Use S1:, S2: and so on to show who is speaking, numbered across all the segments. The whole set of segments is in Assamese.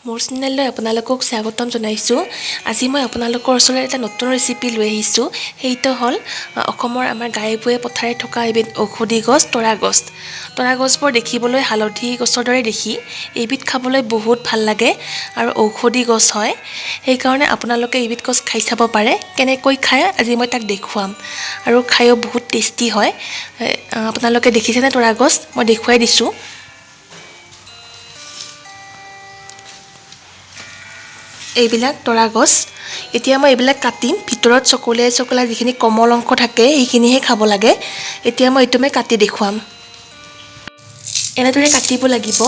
S1: মোৰ চেনেললৈ আপোনালোকক স্বাগতম জনাইছোঁ। আজি মই আপোনালোকৰ ওচৰলৈ এটা নতুন ৰেচিপি লৈ আহিছোঁ। সেইটো হ'ল অসমৰ আমাৰ গাঁৱে ভূঞে পথাৰে থকা এবিধ ঔষধি গছ তৰা গছ। তৰা গছবোৰ দেখিবলৈ হালধি গছৰ দৰে দেখি। এইবিধ খাবলৈ বহুত ভাল লাগে আৰু ঔষধি গছ হয়। সেইকাৰণে আপোনালোকে এইবিধ গছ খাই চাব পাৰে। কেনেকৈ খায় আজি মই তাক দেখুৱাম আৰু খায়ো বহুত টেষ্টি হয়। আপোনালোকে দেখিছেনে তৰা গছ? মই দেখুৱাই দিছোঁ। এইবিলাক তৰা গছ। এতিয়া মই এইবিলাক কাটিম। ভিতৰত চকলীয়া যিখিনি কোমল অংশ থাকে সেইখিনিহে খাব লাগে। এতিয়া মই এইটো কাটি দেখুৱাম। এনেদৰে কাটিব লাগিব।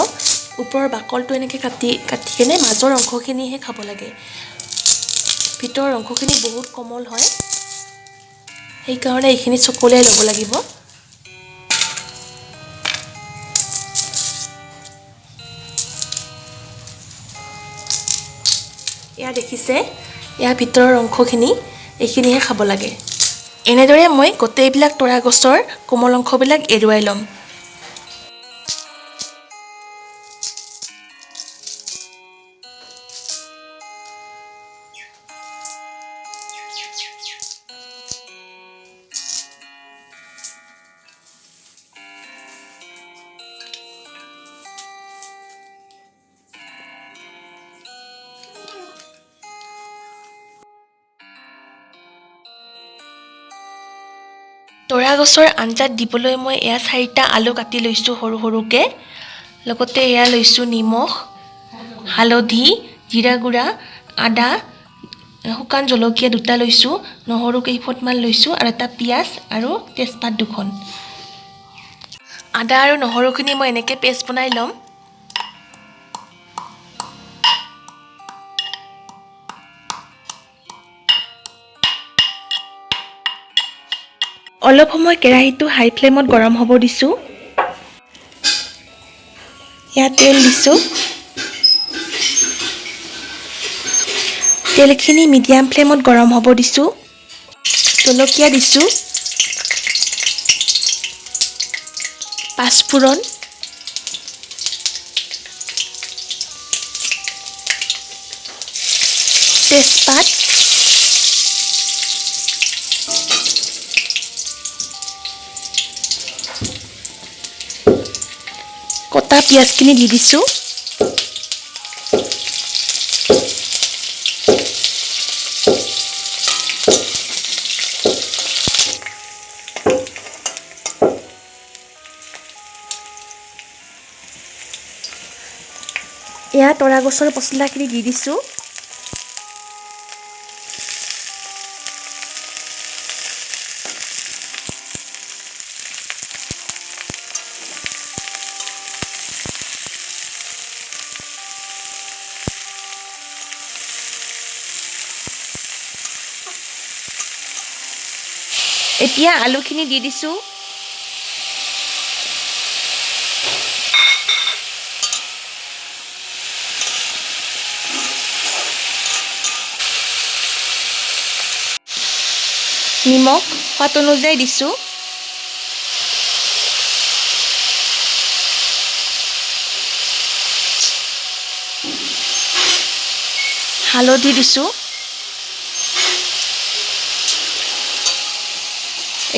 S1: ওপৰৰ বাকলটো এনেকৈ কাটি কিনে মাজৰ অংশখিনিহে খাব লাগে। ভিতৰৰ অংশখিনি বহুত কোমল হয়, সেইকাৰণে এইখিনি চকলিয়াই ল'ব লাগিব। এয়া দেখিছে, ইয়াৰ ভিতৰৰ অংশখিনি এইখিনিহে খাব লাগে। এনেদৰে মই গোটেইবিলাক তৰা গছৰ কোমল অংশবিলাক এৰুৱাই ল'ম। তৰা গছৰ আঞ্জাত দিবলৈ মই এয়া 4টা আলু কাটি লৈছোঁ সৰু সৰুকৈ। লগতে এয়া লৈছোঁ নিমখ, হালধি, জিৰা গুড়া, আদা, শুকান জলকীয়া 2টা লৈছোঁ, নহৰু কেইফুটমান লৈছোঁ আৰু এটা পিঁয়াজ আৰু তেজপাত 2খন। আদা আৰু নহৰুখিনি মই এনেকৈ পেষ্ট বনাই ল'ম। অলপ সময় কেৰাহীটো হাই ফ্লেমত গৰম হ'ব দিছোঁ। ইয়াত তেল দিছোঁ। তেলখিনি মিডিয়াম ফ্লেমত গৰম হ'ব দিছোঁ। জলকীয়া দিছোঁ, পাঁচফোৰণ, তেজপাত, কটা পিঁয়াজখিনি দি দিছোঁ। এয়া তৰা গছৰ পচলাখিনি দি দিছোঁ। এতিয়া আলুখিনি দি দিছোঁ। নিমখ সোৱাদ অনুযায়ী দিছোঁ। হালধি দিছোঁ।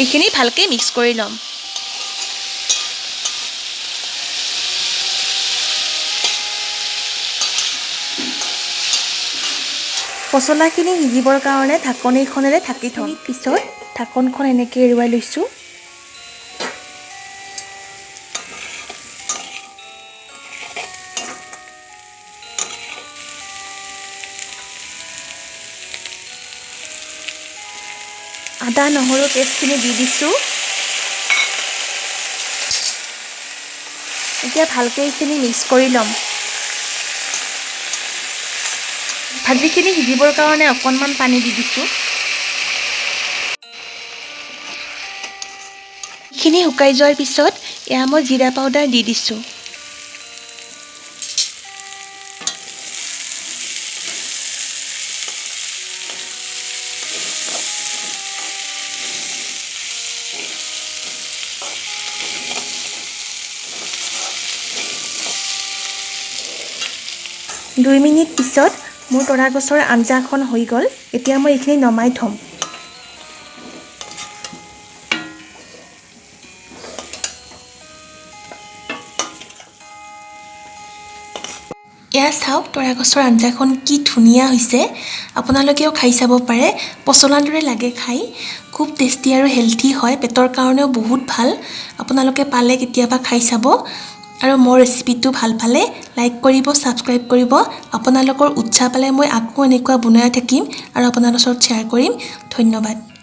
S1: এইখিনি ভালকৈ মিক্স কৰি ল'ম। পচলাখিনি সিজিবৰ কাৰণে ঢাকনিখনেৰে ঢাকি থ'ম। পিছত ঢাকনখন এনেকৈ এৰুৱাই লৈছোঁ। আদা নহৰু পেষ্টখিনি দি দিছোঁ। এতিয়া ভালকৈ এইখিনি মিক্স কৰি ল'ম। ভাজিখিনি সিজিবৰ কাৰণে অকণমান পানী দি দিছোঁ। এইখিনি শুকাই যোৱাৰ পিছত এয়া মই জিৰা পাউডাৰ দি দিছোঁ। 2 মিনিট পিছত মোৰ তৰা গছৰ আঞ্জাখন হৈ গ'ল। এতিয়া মই এইখিনি নমাই থ'ম। এয়া চাওক তৰা গছৰ আঞ্জাখন কি ধুনীয়া হৈছে। আপোনালোকেও খাই চাব পাৰে, পচলাৰ দৰে লাগে খাই। খুব টেষ্টি আৰু হেল্থি হয়, পেটৰ কাৰণেও বহুত ভাল। আপোনালোকে পালে কেতিয়াবা খাই চাব। আৰু মোৰ ৰেচিপিটো ভাল পালে লাইক কৰিব, ছাবস্ক্ৰাইব কৰিব। আপোনালোকৰ উৎসাহ পালে মই আকৌ এনেকুৱা বনাই থাকিম আৰু আপোনালোকৰ ওচৰত শ্বেয়াৰ কৰিম। ধন্যবাদ।